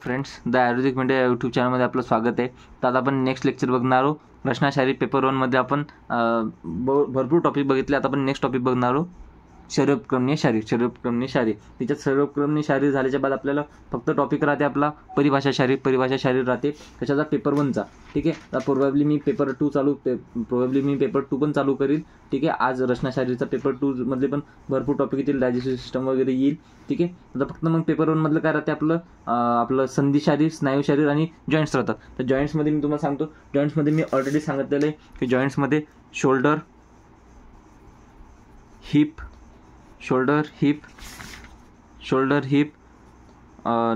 Friends, the Ayurvedic media YouTube चॅनलमध्ये आपलं स्वागत आहे. तर आता आपण नेक्स्ट लेक्चर बघणार आहोत. रचनाशारी पेपर 1मध्ये आपण भरपूर टॉपिक बघितले. आता आपण नेक्स्ट टॉपिक बघणार आहोत शरीरोपक्रमणीय शारीर. शरीरोपक्रमणीय शारीर त्याच्यात शरीरोपक्रमणीय शारीर झाल्याच्या बाद आपल्याला फक्त टॉपिक राहते आपला परिभाषा शारीर राहते त्याच्याचा पेपर 1चा. ठीक आहे. तर प्रोबॅबली मी पेपर 2 पण चालू करील. ठीक आहे. आज रचनाशारीचा पेपर 2 मधले पण भरपूर टॉपिक येतील, डायजेस्टिव्ह सिस्टम वगैरे येईल. ठीक आहे. आता फक्त मग पेपर 1 मधलं काय राहते आपलं संधी शारीर, स्नायू शारीर आणि जॉईंट्स राहतात. तर जॉईंट्समध्ये मी तुम्हाला सांगतो, जॉईंट्समध्ये मी ऑलरेडी सांगितलेलं आहे की जॉईंट्समध्ये शोल्डर हिप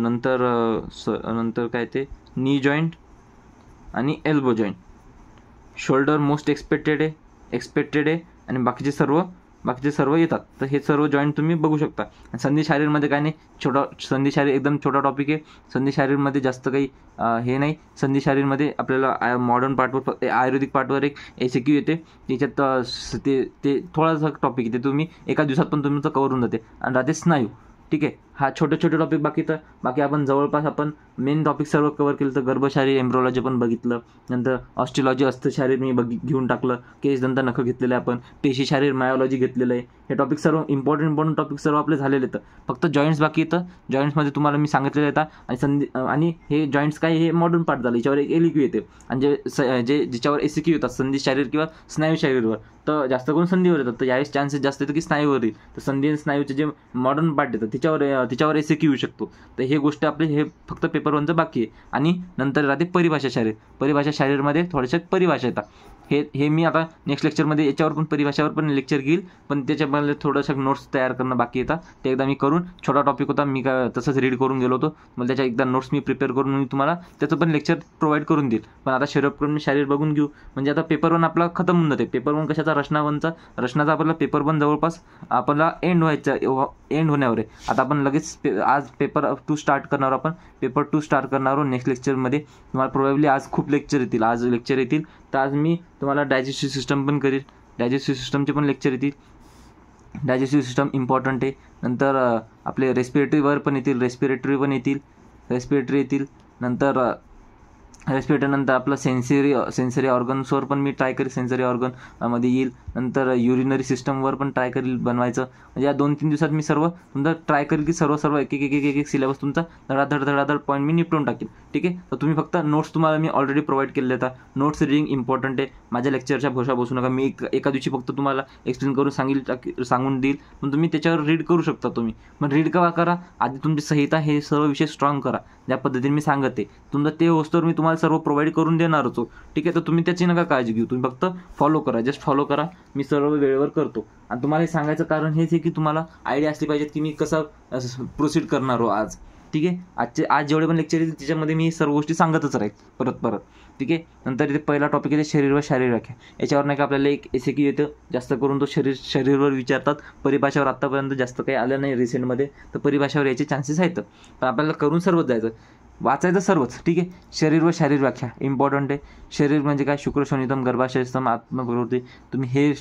नंतर काय ते नी जॉईंट आणि elbow joint. Shoulder most expected आहे आणि बाकीचे सर्व येतात. तर हे सर्व जॉईंट तुम्ही बघू शकता. संधी शारीरमध्ये काय नाही, संधी शारीर एकदम छोटा टॉपिक आहे. संधी शारीरमध्ये जास्त काही हे नाही. संधी शारीरमध्ये आपल्याला मॉडर्न पार्टवर, आयुर्वेदिक पार्टवर एक SQ येते. त्याच्यात ते थोडासा टॉपिक येते, तुम्ही एका दिवसात पण तुमचं कव्हर होऊन जाते. आणि राहते स्नायू. ठीक आहे. हा छोटे टॉपिक बाकी आपण जवळपास आपण मेन टॉपिक सर्व कव्हर केलं. तर गर्भशारीर, एम्ब्रोलॉजी पण बघितलं. नंतर ऑस्टिलॉजी, अस्थशारीर मी घेऊन टाकलं. केस दंत नख घेतलेले आपण. पेशी शारीर, मायोलॉजी घेतलेलं आहे. हे टॉपिक सर्व इम्पॉर्टंट टॉपिक सर्व आपले झालेले आहेत. फक्त जॉईंट्स बाकी येतं. जॉईंट्समध्ये तुम्हाला मी सांगितलेलं येतात. आणि हे जॉईंट्स काय, हे मॉडर्न पार्ट झालं. याच्यावर एक LQ येते. आणि ज्याच्यावर SQ येतात संधी शारीर किंवा स्नायू शारीरवर, तर जास्त करून संधीवर येतात. तर यावेळेस चान्सेस जास्त येतं की स्नायूवर येईल. तर संधी आणि स्नायूचे जे मॉडर्न पार्ट येतात त्याच्यावर SQ येऊ शकतो. तर हे गोष्ट आपले हे फक्त पेपर 1चं बाकी आहे. आणि नंतर राहते परिभाषा शारीरमध्ये थोड्याशा परिभाषा येतात. हे मी आता नेक्स्ट लेक्चरमध्ये याच्यावर पण परिभाषावर पण लेक्चर घेईल. पण त्याच्यामध्ये थोडंसं नोट्स तयार करणं बाकी येतात. ते एकदा मी करून, छोटा टॉपिक होता, मी काय तसंच रीड करून गेलो होतो. मला त्याच्या एकदा नोट्स मी प्रिपेअर करून मी तुम्हाला त्याचं पण लेक्चर प्रोव्हाइड करून देईल. पण आता शरीरोपक्रमणीय शारीर बघून घेऊ. म्हणजे आता पेपर 1 आपला खतम होऊन जाते. पेपर 1 कशाचा, रचनाचा आपला पेपर 1 जवळपास आपल्याला एंड होण्यावर आहे. आता आपण लगेच आज पेपर 2 स्टार्ट करणार. आपण पेपर 2 स्टार्ट करणार आहोत नेक्स्ट लेक्चरमध्ये. तुम्हाला प्रोबॅबली आज खूप लेक्चर येतील. तर आज मी तुम्हाला डायजेस्टिव्ह सिस्टम पण करेल. डायजेस्टिव्ह सिस्टमचे पण लेक्चर येतील. डायजेस्टिव्ह सिस्टम इम्पॉर्टंट आहे. नंतर आपले रेस्पिरेटरीवर पण येतील. रेस्पिरेटरी येतील. नंतर आपलं सेन्सरी ऑर्गन्सवर पण मी ट्राय करेल. सेन्सरी ऑर्गन मध्ये येईल. नंतर युरिनरी सिस्टमवर पण ट्राय करेल बनवायचं. म्हणजे या 2-3 दिवसात मी सर्व तुमचं ट्राय करेल की सर्व एक सिलेबस तुमचा धडाधड पॉईंट मी निपटून टाकेल. ठीक आहे. तर तुम्ही फक्त नोट्स तुम्हाला मी ऑलरेडी प्रोव्हाइड केलेले आहेत. नोट्स रीडिंग इम्पॉर्टंट आहे. माझ्या लेक्चरच्या भरोशा बसू नका. मी एका दिवशी फक्त तुम्हाला एक्सप्लेन करून सांगून देईल. पण तुम्ही त्याच्यावर रीड करू शकता. तुम्ही पण रीड करा. आधी तुमची संहिता, हे सर्व विषय स्ट्रॉंग करा. ज्या पद्धतीने मी सांगते तुमचं ते होस्तोवर मी तुम्हाला सर्व प्रोव्हाइड करून देणारच. ठीक आहे. तर तुम्ही त्याची नका काळजी घेऊ. तुम्ही फक्त फॉलो करा. जस्ट फॉलो करा. मी सर्व वेळेवर करतो. आणि तुम्हाला हे सांगायचं कारण हेच आहे की तुम्हाला आयडिया असली पाहिजे की मी कसं प्रोसीड करणार आज. ठीक आहे. आज जेवढे पण लेक्चर येतील त्याच्यामध्ये मी सर्व गोष्टी सांगतच राहील परत. ठीक आहे. नंतर इथे पहिला टॉपिक येते शरीर व शारीर व्याख्या. याच्यावर नाही का आपल्याला एक SQ येतं. जास्त करून तो शरीरवर विचारतात. परिभाषावर आत्तापर्यंत जास्त काही आलं नाही रिसेंटमध्ये. तर परिभाषावर याचे चान्सेस आहेत. पण आपल्याला करून सर्वच जायचं, वाचायचं सर्वच. ठीक आहे. शरीर व शारीर व्याख्या इम्पॉर्टंट आहे. शरीर म्हणजे काय, शुक्र शोणितम गर्भाशयस्थम आत्मप्रवृत्ती. तुम्ही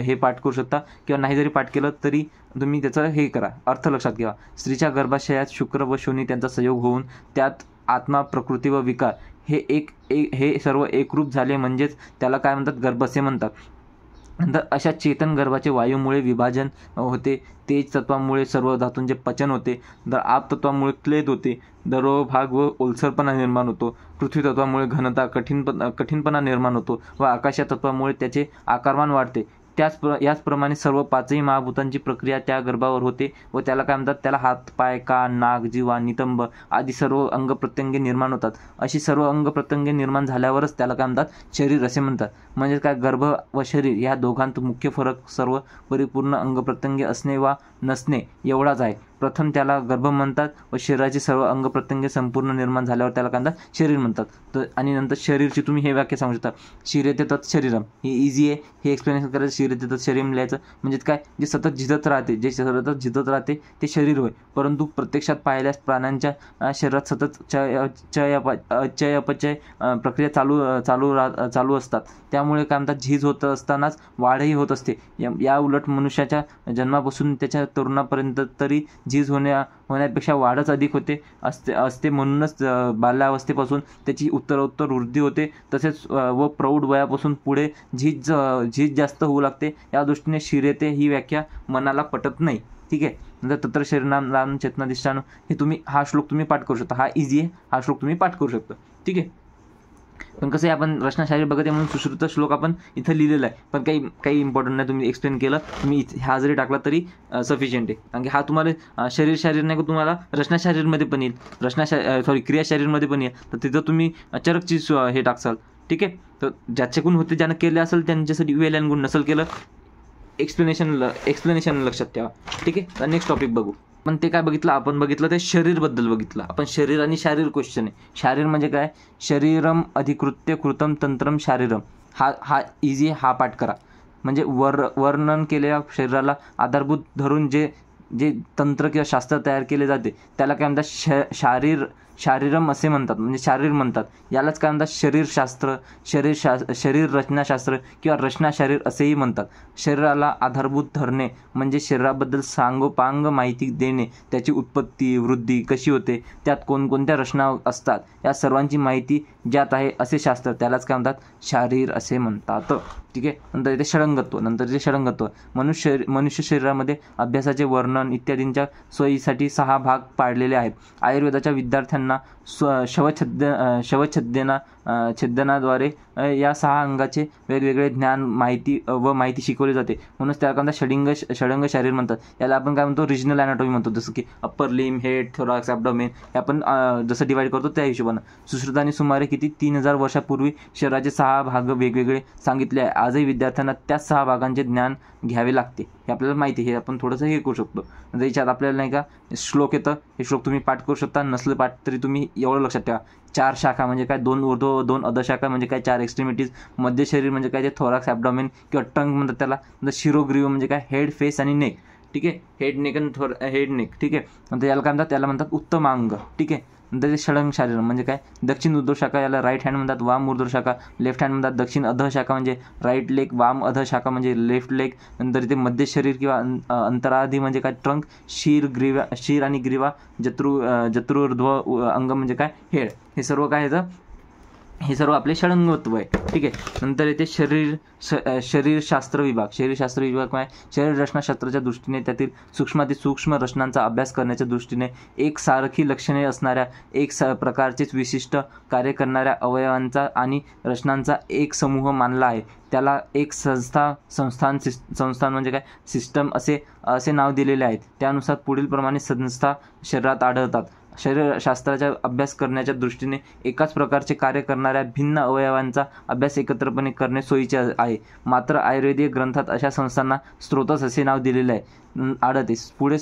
हे पाठ करू शकता किंवा नाही जरी पाठ केलं तरी तुम्ही त्याचं हे करा, अर्थ लक्षात घ्या. स्त्रीच्या गर्भाशयात शुक्र व शोणी त्यांचा संयोग होऊन त्यात आत्मा, प्रकृती व विकार हे सर्व एकरूप झाले म्हणजेच त्याला काय म्हणतात, गर्भ असे म्हणतात. नंतर अशा चेतन गर्भाचे वायूमुळे विभाजन होते. तेज तत्वामुळे सर्व धातूंचे पचन होते. तर आप तत्वामुळे क्लेद होते. दरोभाग व ओलसरपणा निर्माण होतो. पृथ्वी तत्वामुळे घनता, कठीणपणा निर्माण होतो व आकाश तत्वामुळे त्याचे आकारमान वाढते. याचप्रमाणे सर्व 5ही महाभूतांची प्रक्रिया त्या गर्भावर होते व त्याला काय म्हणतात, त्याला हात, पाय, कान, नाक, जिव्हा, नितंब आदी सर्व अंग प्रत्यंगे निर्माण होतात. अशी सर्व अंग प्रत्यंगे निर्माण झाल्यावरच त्याला काय म्हणतात, शरीर असे म्हणतात. म्हणजे काय, गर्भ व शरीर या दोघांत मुख्य फरक सर्व परिपूर्ण अंग प्रत्यंगे असणे वा नसणे एवढाच आहे. प्रथम त्याला गर्भ म्हणतात व शरीराची सर्व अंग प्रत्यंगे संपूर्ण निर्माण झाल्यावर त्याला काय म्हणतात, शरीर म्हणतात. तर आणि नंतर शरीरची तुम्ही हे वाक्य सांगू शकता, शिरेते तत् शरीरम. ही इझी आहे. हे एक्सप्लेनेशन करायचं. शिरेते तत् शरीरम लिहायचं. म्हणजे काय, जे सतत झिजत राहते ते शरीर होय. परंतु प्रत्यक्षात पाहिल्यास प्राण्यांच्या शरीरात सतत चय अपचय प्रक्रिया चालू असतात. त्यामुळे काय म्हणतात, झीज होत असतानाच वाढही होत असते. या उलट मनुष्याच्या जन्मापासून त्याच्या तरुणापर्यंत तरी झीज होण्यापेक्षा वाढच अधिक असते म्हणूनच बाल्यावस्थेपासून त्याची उत्तरोत्तर वृद्धी होते. तसेच व प्रौढ वयापासून पुढे झीज जास्त होऊ लागते. या दृष्टीने शिरेते ही व्याख्या मनाला पटत नाही. ठीक आहे. नंतर तत्र शरीराम चेतनाधिष्ठान, हे तुम्ही हा श्लोक तुम्ही पाठ करू शकता. हा इझी आहे, हा श्लोक तुम्ही पाठ करू शकता. ठीक आहे. पण कसं आहे, आपण रचना शारीर बघत आहे म्हणून सुश्रुत श्लोक आपण इथं लिहिलेला आहे, पण काही इम्पॉर्टंट नाही. तुम्ही एक्सप्लेन केलं, तुम्ही हा जरी टाकला तरी सफिशियंट आहे. कारण की हा तुम्हाला शारीर नाही का, तुम्हाला रचना शारीरमध्ये पण येईल, क्रिया शारीरमध्ये पण येईल. तर तिथं तुम्ही चरकची हे टाकसाल. ठीक आहे. तर ज्याच्याकडून होते, ज्यानं केले असेल त्यांच्यासाठी वेल अँड गुड, नसेल केलं एक्सप्लेनेशन लक्षात ठेवा. ठीक आहे. तर नेक्स्ट टॉपिक बघू. पण ते काय बघितलं आपण, बघितलं ते शरीरबद्दल बघितलं आपण. शरीर आणि शारीर क्वेश्चन आहे. शारीर म्हणजे काय, शरीरम अधिकृत्य कृतम तंत्रम शारीरम. हा इझी, हा पाठ करा. म्हणजे वर्णन केलेल्या शरीराला आधारभूत धरून जे तंत्र किंवा शास्त्र तयार केले जाते त्याला काय म्हणतात, शारीरम असे म्हणतात, म्हणजे शारीर म्हणतात. यालाच काय म्हणतात, शरीरशास्त्र, शरीर रचनाशास्त्र किंवा रचना शारीर असेही म्हणतात. शरीराला आधारभूत धरणे म्हणजे शरीराबद्दल सांगोपांग माहिती देणे, त्याची उत्पत्ती वृद्धी कशी होते, त्यात कोणकोणत्या रचना असतात, या सर्वांची माहिती ज्यात आहे असे शास्त्र, त्यालाच काय म्हणतात, शारीर असे म्हणतात. ठीक आहे. नंतर इथे षडंगत्व. मनुष्य शरीरामध्ये अभ्यासाचे वर्णन इत्यादींच्या सोयीसाठी 6 भाग पाडलेले आहेत. आयुर्वेदाच्या विद्यार्थ्यांना छेदनाद्वारे या 6 अंगाचे वेगवेगळे ज्ञान माहिती शिकवली जाते. म्हणूनच त्याला काय षडंग शारीर म्हणतात. याला आपण काय म्हणतो, रिजनल अॅनाटॉमी म्हणतो. जसं की अप्पर लिम, हेड, थोरॅक्स, ॲब्डोमेन, हे आपण जसं डिवाइड करतो त्या हिशोबानं. सुश्रुतांनी सुमारे 3000 वर्षापूर्वी शरीराचे 6 भाग वेगवेगळे सांगितले आहे. आजही विद्यार्थ्यांना त्याच 6 भागांचे ज्ञान घ्यावे लागते, हे आपल्याला माहिती आहे. हे आपण थोडंसं हे करू शकतो. नंतर याच्यात आपल्याला नाही का श्लोक येतं, हे श्लोक तुम्ही पाठ करू शकता. नसलं पाठ तरी तुम्ही एवढं लक्षात ठेवा, 4 शाखा म्हणजे काय, 2 ऊर्ध्व 2 अधशाखा म्हणजे काय, 4 एक्स्ट्रीमिटीज. मध्य शरीर म्हणजे काय, ते थोरॅक्स, ॲब्डोमेन किंवा टंग म्हणतात त्याला. नंतर शिरोग्रीव म्हणजे काय, हेड, फेस आणि नेक. ठीक आहे. हेड, नेक आणि हेड, नेक. ठीक आहे. नंतर याला काय म्हणतात, त्याला म्हणतात उत्तम अंग. ठीक आहे. नंतर ते षडंग शारीर म्हणजे काय, दक्षिण ऊर्ध्व शाखा याला राईट हँड म्हणतात, वाम ऊर्ध्व शाखा लेफ्ट हँड म्हणतात, दक्षिण अधः शाखा म्हणजे राईट लेग, वाम अधः शाखा म्हणजे लेफ्ट लेग. नंतर इथे मध्य शरीर किंवा अंतराधी म्हणजे काय, ट्रंक. शीर आणि ग्रीवा, जत्रुर्ध्व अंग म्हणजे काय, हेड. हे सर्व काय येतं, हे सर्व आपले षडंगत्व आहे. ठीक आहे. नंतर येते शरीरशास्त्र विभाग. शरीरशास्त्र विभाग काय, शरीर रचनाशास्त्राच्या दृष्टीने त्यातील सूक्ष्म रचनांचा अभ्यास करण्याच्या दृष्टीने एकसारखी लक्षणे असणाऱ्या, प्रकारचेच विशिष्ट कार्य करणाऱ्या अवयवांचा आणि रचनांचा एक समूह मानला आहे. त्याला एक संस्थान म्हणजे काय, सिस्टम असे नाव दिलेले आहेत. त्यानुसार पुढील प्रमाणे संस्था शरीरात आढळतात. शरीरशास्त्राचा अभ्यास करण्याच्या दृष्टीने एकाच प्रकारचे कार्य करणाऱ्या भिन्न अवयवांचा अभ्यास एकत्रपणे करणे सोयीचे आहे. मात्र आयुर्वेदीय ग्रंथात अशा संस्थांना स्त्रोतस असे नाव दिलेले आहे आढळते. पुढे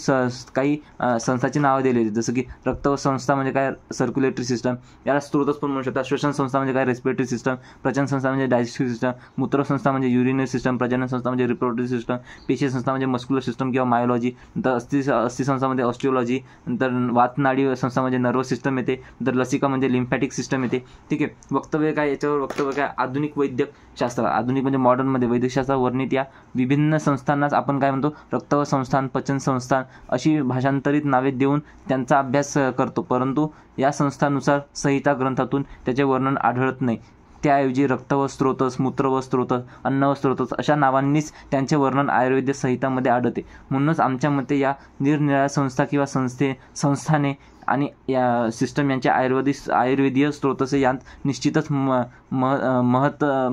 काही संस्थांची नावं दिलेली, जसं की रक्त संस्था म्हणजे काय, सर्क्युलेटरी सिस्टम, याला स्त्रोतच पण म्हणू शकतात. श्वसन संस्था म्हणजे काय, रेस्पिरेटरी सिस्टम. प्रजनन संस्था म्हणजे डायजेस्टिव्ह सिस्टम. मूत्र संस्था म्हणजे युरिनरी सिस्टम. प्रजनन संस्था म्हणजे रिप्रोडक्टिव्ह सिस्टम. पेशी संस्था म्हणजे मस्क्युलर सिस्टम किंवा मायोलॉजी. नंतर अस्थि संस्था म्हणजे ऑस्टिओलॉजी. नंतर वातनाडी संस्था म्हणजे नर्वस सिस्टम येते. नंतर लसिका म्हणजे लिम्फॅटिक सिस्टम येते. ठीक आहे. वक्तव्य काय, याच्यावर वक्तव्य काय, आधुनिक वैद्यक शास्त्र. आधुनिक म्हणजे मॉडर्नमध्ये वैद्यकशास्त्र वर्णित या विभिन्न संस्थांनाच आपण काय म्हणतो, रक्त संस्थान, पचन संस्थान अशी भाषांतरित नावे देऊन त्यांचा अभ्यास करतो. परंतु या संस्थांनुसार संहिता ग्रंथातून त्याचे वर्णन आढळत नाही. त्याऐवजी रक्त व स्त्रोतस, मूत्र व स्त्रोतस, अन्न व स्त्रोतस अशा नावांनीच त्यांचे वर्णन आयुर्वेद संहितामध्ये आढळते. म्हणूनच आमच्या मते या निरनिराळ्या संस्था किंवा संस्थाने आणि या सिस्टम यांच्या आयुर्वेदीय स्त्रोतसे यांत निश्चितच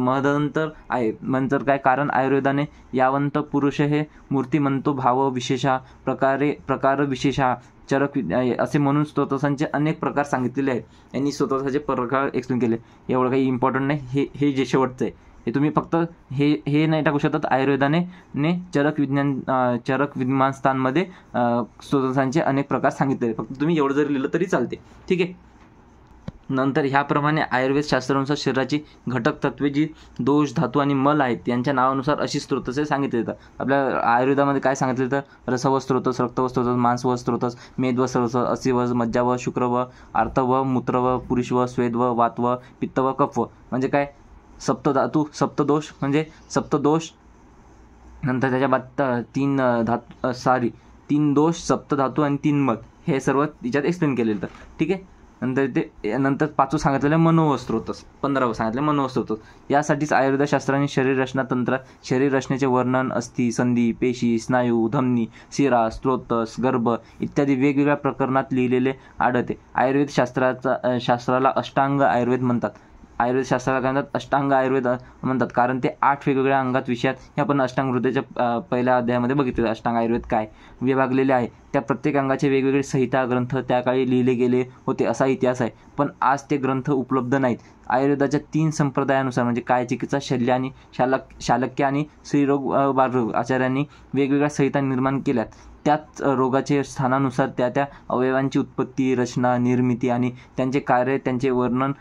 महदंतर आहे. नंतर काय, कारण आयुर्वेदाने यावंत पुरुष हे मूर्तिमंतो भाव विशेषा प्रकार विशेषा चरक असे म्हणून स्त्रोतसांचे अनेक प्रकार सांगितलेले आहेत. यांनी स्त्रोतसाचे प्रकार एक्सप्लेन केले. एवढं काही इम्पॉर्टंट नाही. हे जे शेवटचं आहे हे तुम्ही फक्त हे नाही टाकू शकतात. आयुर्वेदाने चरक विज्ञानस्थानमध्ये स्त्रोतसांचे अनेक प्रकार सांगितले. फक्त तुम्ही एवढं जरी लिहिलं तरी चालते. ठीक आहे. नंतर ह्याप्रमाणे आयुर्वेद शास्त्रानुसार शरीराची घटक तत्वे जी दोष, धातू आणि मल आहेत यांच्या नावानुसार अशी स्त्रोतसे सांगितले जातात. आपल्या आयुर्वेदामध्ये काय सांगितले तर रसव स्त्रोतस, रक्तव स्त्रोतस, मांसव स्त्रोतस, मेदव स्त्रोतस, असिव, मज्जाव, शुक्रव, आर्तव, मूत्रव, पुरुषव, स्वेदव, वातव, पित्तव, कफव म्हणजे काय, सप्तधातू, सप्तदोष म्हणजे सप्तदोष. नंतर त्याच्या बाद 3 धातू 3 दोष, सप्तधातू आणि 3 मल हे सर्व तिच्यात एक्सप्लेन केलेलं होतं. ठीक आहे. नंतर 5वं सांगितलेलं मनोवस्त्रोतस, 15वं सांगितलं मनोवस्त्रोतस. यासाठीच आयुर्वेदशास्त्राने शरीर रचना तंत्रात शरीर रचनेचे वर्णन अस्थि, संधी, पेशी, स्नायू, धमनी, शिरा, स्त्रोतस, गर्भ इत्यादी वेगवेगळ्या प्रकरणात लिहिलेले आढळते. आयुर्वेद शास्त्राला अष्टांग आयुर्वेद म्हणतात. आयुर्वेद शास्त्राला काय म्हणतात? अष्टांग आयुर्वेद म्हणतात, कारण ते 8 वेगवेगळ्या अंगात विषयात हे आपण अष्टांग हृदयाच्या पहिल्या अध्यायामध्ये बघितले अष्टांग आयुर्वेद काय विभागलेले आहे. त्या प्रत्येक अंगाचे वेगवेगळे संहिता ग्रंथ त्या काळी लिहिले गेले होते असा इतिहास आहे. पण आज ते ग्रंथ उपलब्ध नाहीत. आयुर्वेदाच्या 3 संप्रदायानुसार म्हणजे काय चिकित्सा, शल्य आणि शालक्य आणि स्त्रीरोग बालरोग आचार्यांनी वेगवेगळ्या संहिता निर्माण केल्यात. त्याच रोगाचे स्थानानुसार त्या अवयवांची उत्पत्ती, रचना, निर्मिती आणि त्यांचे कार्य त्यांचे वर्णन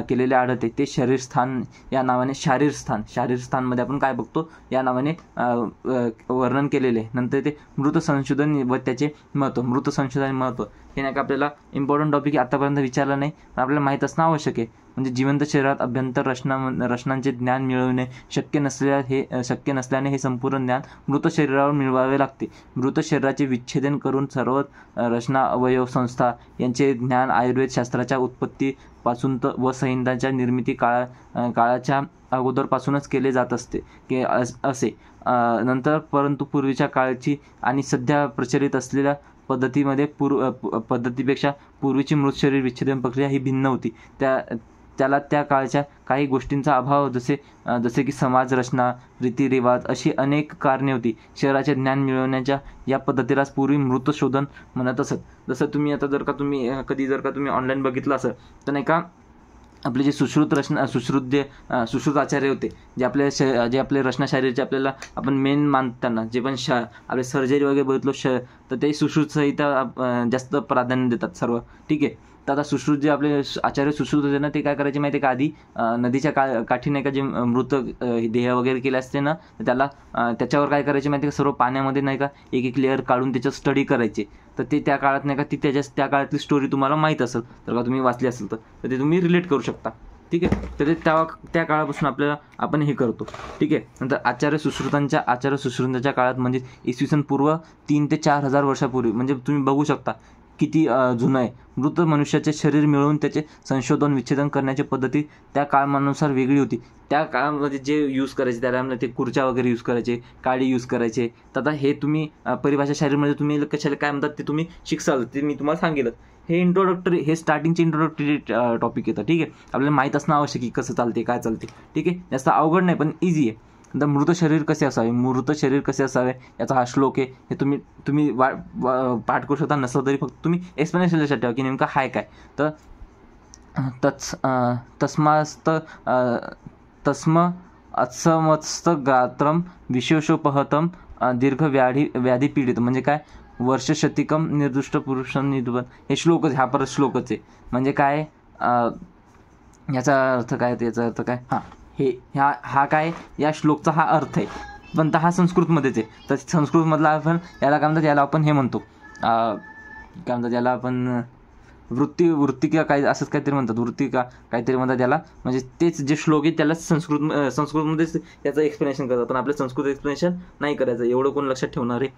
केलेले आढळते. ते शरीरस्थान या नावाने शारीरस्थानमध्ये आपण काय बघतो या नावाने वर्णन केलेले. नंतर ते मृत संशोधन व त्याचे महत्त्व हे नाही का आपल्याला इम्पॉर्टंट टॉपिक आतापर्यंत विचारला नाही, पण आपल्याला माहीत असणं आवश्यक आहे. म्हणजे जिवंत शरीरात अभ्यंतर रचनांचे ज्ञान मिळवणे शक्य नसल्याने हे संपूर्ण ज्ञान मृत शरीरावर मिळवावे लागते. मृत शरीराचे विच्छेदन करून सर्व रचना, अवयव, संस्था यांचे ज्ञान आयुर्वेद शास्त्राच्या उत्पत्तीपासून व संहितांच्या निर्मिती काळाच्या अगोदरपासूनच केले जात असते असे. नंतर परंतु पूर्वीच्या काळची आणि सध्या प्रचलित असलेल्या पद्धतीपेक्षा पूर्वीची मृत शरीर विच्छेदन प्रक्रिया ही भिन्न होती. त्याला त्या काळच्या काही गोष्टींचा अभाव जसे की समाज रचना, रीतिरिवाज अशी अनेक कारणे होती. शरीराचे ज्ञान मिळवण्याच्या या पद्धतीलाच पूर्वी मृतशोधन म्हणत असत. जसं तुम्ही आता जर का तुम्ही ऑनलाईन बघितलं असेल तर नाही का आपले जे सुश्रुत आचार्य होते, जे आपले रचनाशास्त्राचे आपल्याला आपण मेन मानताना जे पण आपले सर्जरी वगैरे बघितलो तर ते सुश्रुत संहिता जास्त प्राधान्य देतात सर्व. ठीक आहे. तर आता सुश्रुत जे आपले आचार्य सुश्रुत होते ना, ते काय करायचे माहिती आहे का, आधी नदीच्या काठी नाही का जे मृत देह वगैरे केले असते ना, त्याच्यावर काय करायचे माहिती आहे का, सर्व पाण्यामध्ये नाही का एक लेअर काढून त्याच्यात स्टडी करायचे. तर ते त्या काळात नाही का त्या काळातली स्टोरी तुम्हाला माहीत असेल तर का तुम्ही वाचली असेल तर ते तुम्ही रिलेट करू शकता. ठीक आहे. तर त्या काळापासून आपण हे करतो. ठीक आहे. नंतर आचार्य सुश्रुतांच्या काळात म्हणजे इसवी सन पूर्व 3 ते 4 हजार वर्षापूर्वी, म्हणजे तुम्ही बघू शकता किती जुनं आहे. मृत मनुष्याचे शरीर मिळवून त्याचे संशोधन विच्छेदन करण्याची पद्धती त्या काळानुसार वेगळी होती. त्या काळामध्ये जे यूज करायचे त्याला ते खुर्च्या वगैरे यूज करायचे, काडी यूज करायचे. तर आता हे तुम्ही परिभाषा शारीरमध्ये तुम्ही कशाला काय म्हणतात ते तुम्ही शिकसाल, ते मी तुम्हाला सांगेलच. हे स्टार्टिंगचे इंट्रोडक्टरी टॉपिक येतं. ठीक आहे. आपल्याला माहीत असणं आवश्यक की कसं चालते काय चालते. ठीक आहे. जास्त अवघड नाही पण इझी आहे. नंतर मृत शरीर कसे असावे याचा हा श्लोक आहे. हे तुम्ही पाठ करू शकता. नसलं तरी फक्त तुम्ही एक्सप्लेनेशन लक्षात ठेवा की नेमका हाय काय. तर तस्म अत्समस्त गात्रम विशेषोपहतम दीर्घ व्याधी पीडित, म्हणजे काय, वर्षशतिकम निर्दुष्ट पुरुषम निधुवन. हे श्लोकच, हा परत श्लोकच आहे. म्हणजे काय याचा अर्थ काय, हा काय या श्लोकचा हा अर्थ आहे, पण हा संस्कृतमध्येच आहे. तर संस्कृतमधला आपण याला काय म्हणतात, याला आपण हे म्हणतो काय म्हणतात, याला आपण वृत्ती का काय असंच काहीतरी म्हणतात, वृत्ती का काहीतरी म्हणतात याला. म्हणजे तेच जे श्लोक आहे त्याला संस्कृतमध्येच त्याचं एक्सप्लेनेशन करतात, पण आपलं संस्कृत एक्सप्लेनेशन नाही करायचं, एवढं कोण लक्षात ठेवणार आहे.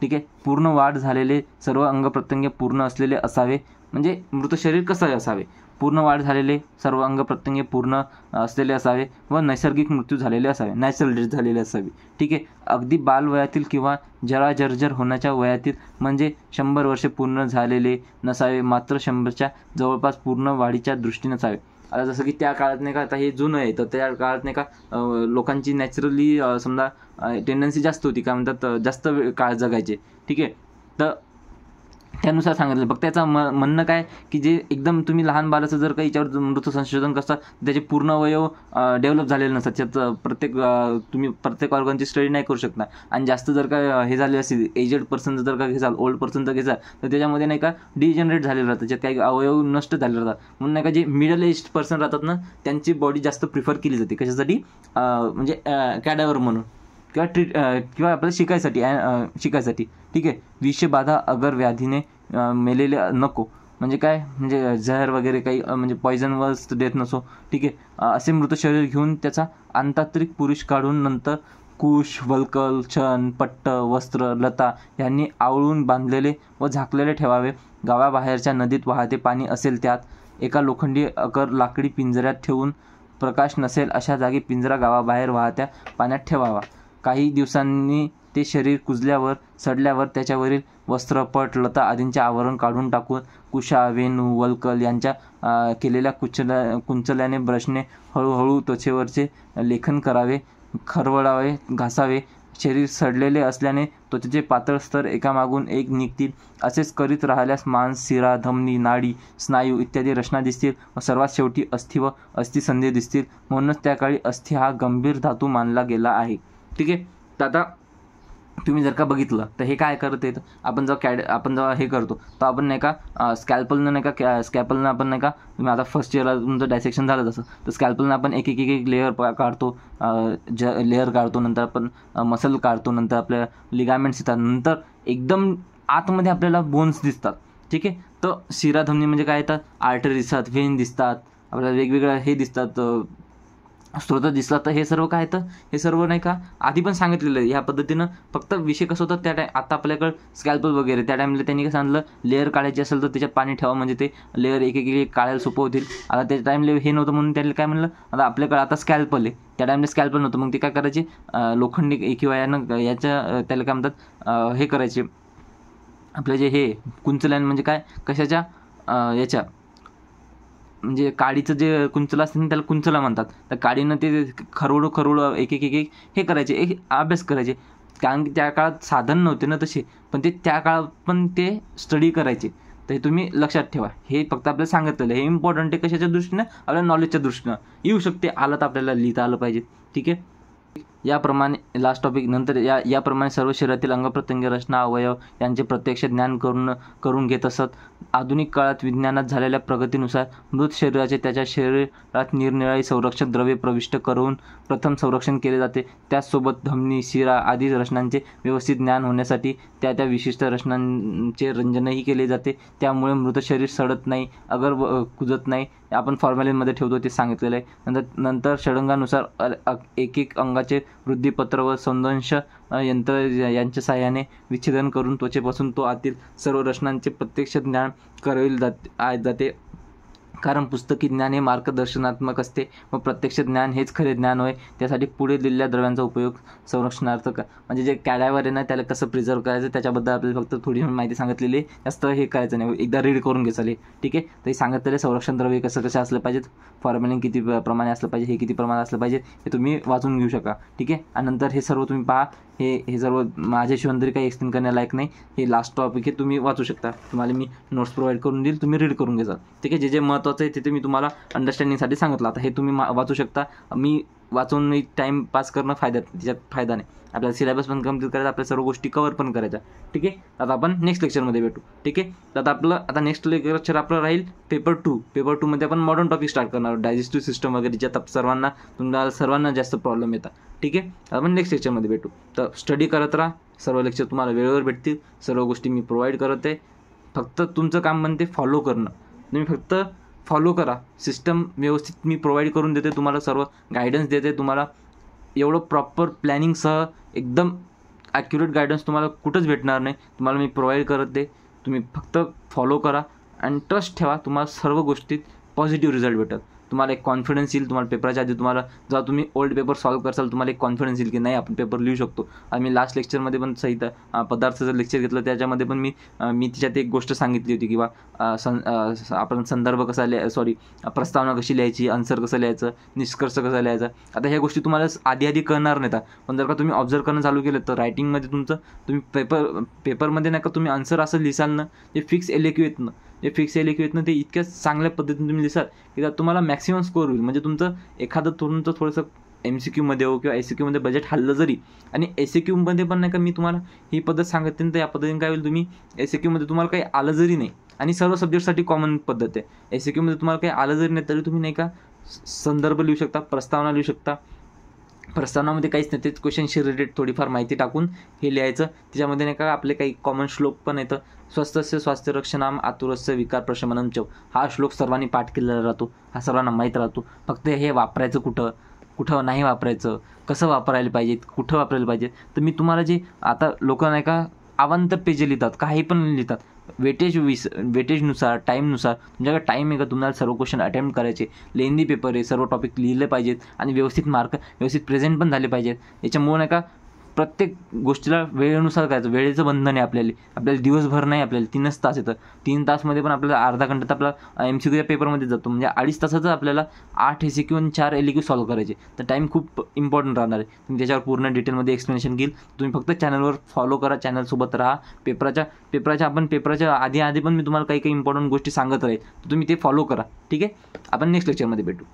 ठीक आहे. पूर्ण वाढ झालेले सर्व अंग प्रत्यंग पूर्ण असलेले असावे. म्हणजे मृत शरीर कसं असावे, पूर्ण वाढ झालेले सर्व अंग प्रत्यंग पूर्ण असलेले असावे व नैसर्गिक मृत्यू झालेले असावे, नॅचरल डेथ झालेले असावे. ठीक आहे. अगदी बालवयातील किंवा जर्जर होण्याच्या वयातील, म्हणजे 100 वर्षे पूर्ण झालेले नसावे, मात्र 100च्या जवळपास पूर्ण वाढीच्या दृष्टीने नसावे. आता जसं की त्या काळात नाही का, आता हे जुनं आहे, तर त्या काळात नाही का लोकांची नॅचरली समजा टेंडन्सी जास्त होती, काय म्हणतात जास्त काळ जगायचे. ठीक आहे. तर त्यानुसार सांगितलं. फक्त त्याचं म्हणणं काय की जे एकदम तुम्ही लहान बालाचं जर का याच्यावर मृत संशोधन करता त्याचे पूर्ण अवयव डेव्हलप झालेले नसतात, त्यात तुम्ही प्रत्येक ऑर्गनची स्टडी नाही करू शकणार. आणि जास्त जर का हे झाले असेल, एजेड पर्सन जर का घेसाल, ओल्ड पर्सन जर घेसाल, तर त्याच्यामध्ये नाही का डिजनरेट झालेलं राहतं, त्याच्यात काही अवयव नष्ट झालेले राहतात. म्हणून नाही का जे मिडल एज पर्सन राहतात ना, त्यांची बॉडी जास्त प्रिफर केली जाते. कशासाठी, म्हणजे कॅडावर म्हणून किंवा आपल्याला शिकायसाठी. ठीक आहे. विषबाधा अगर व्याधीने मेलेले नको, म्हणजे काय, म्हणजे जहर वगैरे काही म्हणजे पॉयझनवर डेथ नसो. ठीक आहे. असे मृत शरीर घेऊन त्याचा अंतात्रिक पुरुष काढून नंतर कुश, वल्कल, छन, पट्ट, वस्त्र, लता यांनी आवळून बांधलेले व झाकलेले ठेवावे. गावाबाहेरच्या नदीत वाहते पाणी असेल त्यात एका लोखंडी अकर लाकडी पिंजऱ्यात ठेवून प्रकाश नसेल अशा जागी पिंजरा गावाबाहेर वाहत्या पाण्यात ठेवावा. काही दिवसांनी ते शरीर कुजल्यावर सडल्यावर त्याच्यावरील वस्त्र, पट, लता आदींचे आवरण काढून टाकून कुशा, वेणू, वल्कल यांच्या केलेल्या कुंचल्याने ब्रशने हळूहळू त्वचेवरचे लेखन करावे, खरवडावे, घासावे. शरीर सडलेले असल्याने त्वचेचे पातळ स्तर एकामागून एक निघतील. असेच करीत राहिल्यास मांस, शिरा, धमनी, नाडी, स्नायू इत्यादी रचना दिसतील व सर्वात शेवटी अस्थि व अस्थिसंधी दिसतील. म्हणूनच त्या काळी अस्थि हा गंभीर धातू मानला गेला आहे. ठीक आहे. तर आता तुम्ही जर का बघितलं तर हे काय करत येतं, आपण जेव्हा हे करतो तर आपण नाही का स्कॅल्पलनं आपण नाही का, तुम्ही आता फर्स्ट इयरला तुमचं डायसेक्शन झालं तसं, तर स्कॅल्पलनं आपण एक लेअर काढतो, लेअर काढतो, नंतर आपण मसल काढतो, नंतर आपल्या लिगामेंट्स येतात, नंतर एकदम आतमध्ये आपल्याला बोन्स दिसतात. ठीक आहे. तर शिरा, धमनी म्हणजे काय येतात, आर्टरी दिसतात, व्हेन दिसतात, आपल्याला वेगवेगळ्या हे दिसतात, स्रोत दिसला. तर हे सर्व काय येतं, हे सर्व नाही का आधी पण सांगितलेलं आहे ह्या पद्धतीनं. फक्त विषय कसं होतं त्या आता आपल्याकडं स्कॅल्पल वगैरे त्या टाईमला त्यांनी कसं सांगितलं, लेअर काढायची असेल तर त्याच्यात पाणी ठेवा म्हणजे ते लेअर एक काढायला सोपं होतील. आता त्या टाईमला हे नव्हतं म्हणून त्यांनी काय म्हणलं, आता आपल्याकडे आता स्कॅल्पल आहे, त्या टाईमला स्कॅल्पल नव्हतं, मग ते काय करायचे, लोखंडी किंवा याच्या त्याला काय म्हणतात, हे करायचे आपले जे हे कुंचल्यान म्हणजे काय, कशाच्या याच्या म्हणजे काडीचं जे कुंचलं असतं ना त्याला कुंचला म्हणतात. तर काडीनं ते खरवडं एक हे करायचे, एक अभ्यास करायचे. कारण की त्या काळात साधन नव्हते ना तसे, पण ते त्या काळात पण ते स्टडी करायचे. तर हे तुम्ही लक्षात ठेवा. हे फक्त आपल्याला सांगितलेलं हे इम्पॉर्टंट आहे. कशाच्या दृष्टीनं, आपल्या नॉलेजच्या दृष्टीनं येऊ शकते, आलं तर आपल्याला लिहिता आलं पाहिजे. ठीक आहे. याप्रमाणे लास्ट टॉपिक नंतर याप्रमाणे सर्व शरीरातील अंगप्रत्यंग, रचना, अवयव यांचे प्रत्यक्ष ज्ञान करून घेत असत. आधुनिक काळात विज्ञानात झालेल्या प्रगतीनुसार मृत शरीराचे त्याच्या शरीरात निरनिराळी संरक्षक द्रव्ये प्रविष्ट करून प्रथम संरक्षण केले जाते. त्याचसोबत धमनी, शिरा आदी रचनांचे व्यवस्थित ज्ञान होण्यासाठी त्या विशिष्ट रचनांचे रंजनही केले जाते. त्यामुळे मृत शरीर सडत नाही, कुजत नाही. आपण फॉर्मॅलिनमध्ये ठेवतो ते सांगितलेलं आहे. नंतर षडंगानुसार एक अंगाचे वृद्धिपत्र व संदंश यंत्र यांच्या साहाय्याने विच्छेदन करून त्वचेपासून तो आतील सर्व रचनांचे प्रत्यक्ष ज्ञान करविले जाते. कारण पुस्तकी ज्ञान हे मार्गदर्शनात्मक असते व प्रत्यक्ष ज्ञान हेच खरे ज्ञान होय. त्यासाठी पुढे दिलेल्या द्रव्यांचा उपयोग संरक्षणार्थ म्हणजे जे कॅडावर आहे ना त्याला कसं प्रिझर्व करायचं त्याच्याबद्दल आपल्याला फक्त थोडी माहिती सांगितलेली आहे. जास्त हे करायचं नाही, एकदा रीड करून घ्यायचं. ठीक आहे. तर हे सांगितलेलं संरक्षण द्रव्य कसं असलं पाहिजेत, फॉर्मॅलिन किती प्रमाणे असलं पाहिजे, हे किती प्रमाणात असलं पाहिजे हे तुम्ही वाचून घेऊ शका. ठीक आहे. आणि नंतर हे सर्व तुम्ही पहा. हे सर्व माझ्याशिवाय तरी काही एक्सप्लेन करण्यालायक नाही. हे लास्ट टॉपिक हे तुम्ही वाचू शकता. तुम्हाला मी नोट्स प्रोव्हाइड करून देईल, तुम्ही रीड करून घ्यायचा. ठीक आहे. जे महत्त्वाचं आहे ते मी तुम्हाला अंडरस्टँडिंगसाठी सांगितलं. आता हे तुम्ही वाचू शकता. मी वाचून टाईम पास करणं त्याच्यात फायदा नाही. आपल्याला सिलेबस पण कम्प्लीट करायचा, आपल्या सर्व गोष्टी कव्हर पण करायच्या. ठीक आहे. आता आपण नेक्स्ट लेक्चरमध्ये भेटू. ठीक आहे. तर आता नेक्स्ट लेक्चर आपलं राहील पेपर 2. पेपर 2 मध्ये आपण मॉडर्न टॉपिक स्टार्ट करणार, डायजेस्टिव्ह सिस्टम वगैरे, ज्यात तुम्हाला सर्वांना जास्त प्रॉब्लेम येतात. ठीक आहे. आपण नेक्स्ट लेक्चरमध्ये भेटू. तर स्टडी करत राहा. सर्व लेक्चर तुम्हाला वेळेवर भेटतील. सर्व गोष्टी मी प्रोव्हाइड करत आहे. फक्त तुमचं काम म्हणते फॉलो करणं. तुम्ही फक्त फॉलो करा. सिस्टम व्यवस्थित मी प्रोव्हाइड करून देते, तुम्हाला सर्व गायडन्स देते. तुम्हाला एवढं प्रॉपर प्लॅनिंगसह एकदम ॲक्युरेट गायडन्स तुम्हाला कुठंच भेटणार नाही. तुम्हाला मी प्रोव्हाइड करत दे. तुम्ही फक्त फॉलो करा आणि ट्रस्ट ठेवा. तुम्हाला सर्व गोष्टीत पॉझिटिव्ह रिझल्ट भेटत. तुम्हाला एक कॉन्फिडन्स येईल. तुम्हाला पेपराच्या आधी जेव्हा तुम्ही ओल्ड पेपर सॉल्व्ह करसाल तुम्हाला एक कॉन्फिडन्स येईल की नाही आपण पेपर लिहू शकतो. आणि मी लास्ट लेक्चरमध्ये पण पदार्थाचं लेक्चर घेतलं, त्याच्यामध्ये पण मी तिच्यात एक गोष्ट सांगितली होती की आपण संदर्भ कसा प्रस्तावना कशी लिहायची, आन्सर कसं लिहायचं, निष्कर्ष कसा लिहायचा. आता ह्या गोष्टी तुम्हाला आधी कळणार नाहीत, पण जर का तुम्ही ऑब्झर्व करणं चालू केलं तर रायटिंगमध्ये तुम्ही पेपरमध्ये नाही का तुम्ही आन्सर असं लिहिसाल ना, जे फिक्स एलएक्यू येत ना ते इतक्या चांगल्या पद्धतीने तुम्ही लिहिसाल की त्यात तुम्हाला मॅक्सिमम स्कोअर होईल. म्हणजे तुमचं एखादं तुमचं थोडंसं MCQमध्ये हो किंवा SCQमध्ये बजेट हल्लं जरी, आणि SCQमध्ये पण नाही का मी तुम्हाला ही पद्धत सांगते तर या पद्धतीने काय होईल, तुम्ही SCQमध्ये तुम्हाला काही आलं जरी नाही, आणि सर्व सब्जेक्टसाठी कॉमन पद्धत आहे. SCQमध्ये तुम्हाला काही आलं जरी नाही तरी तुम्ही नाही का संदर्भ लिहू शकता, प्रस्तावना लिहू शकता. प्रस्तावनामध्ये काहीच नाही, तेच क्वेश्चनशी रिलेटेड थोडीफार माहिती टाकून हे लिहायचं. त्याच्यामध्ये नाही का आपले काही कॉमन श्लोक पण येतं. स्वस्थस्य स्वास्थ्य रक्षणाम आतुरस्य विकार प्रशमनम च. हा श्लोक सर्वांनी पाठ केलेला राहतो, हा सर्वांना माहीत राहतो. फक्त हे वापरायचं कुठं कुठं नाही वापरायचं, कसं वापरायला पाहिजे, कुठं वापरायला पाहिजे. तर मी तुम्हाला जे आता लोक नाही का अवांतर पेजे लिहितात, काही पण लिहितात, वेटेजनुसार टाईमनुसार. तुमच्याकडे टाईम आहे का तुम्हाला सर्व क्वेश्चन अटेम्प्ट करायचे, लेंदी पेपर आहे, सर्व टॉपिक लिहिले पाहिजेत आणि व्यवस्थित मार्क व्यवस्थित प्रेझेंट पण झाले पाहिजेत. याच्यामुळे नाही का प्रत्येक गोष्टीला वेळेनुसार करायचं. वेळेचं बंधन आहे आपल्याला दिवसभर नाही, आपल्याला 3च तास येतं. 3 तासमध्ये पण आपल्याला अर्धा घंटा तर आपला MCQच्या पेपरमध्ये जातो. म्हणजे 2.5 तासाचं आपल्याला 8 ACQ आणि 4 LEQ सॉल्व्ह करायचे. तर टाईम खूप इम्पॉर्टंट राहणार आहे. तुम्ही त्याच्यावर पूर्ण डिटेलमध्ये एक्सप्लेनेशन घेईल. तुम्ही फक्त चॅनलवर फॉलो करा, चॅनलसोबत राहा. पेपराच्या आधी पण मी तुम्हाला काही इम्पॉर्टंट गोष्टी सांगत राहील, तर तुम्ही ते फॉलो करा. ठीक आहे, आपण नेक्स्ट लेक्चरमध्ये भेटू.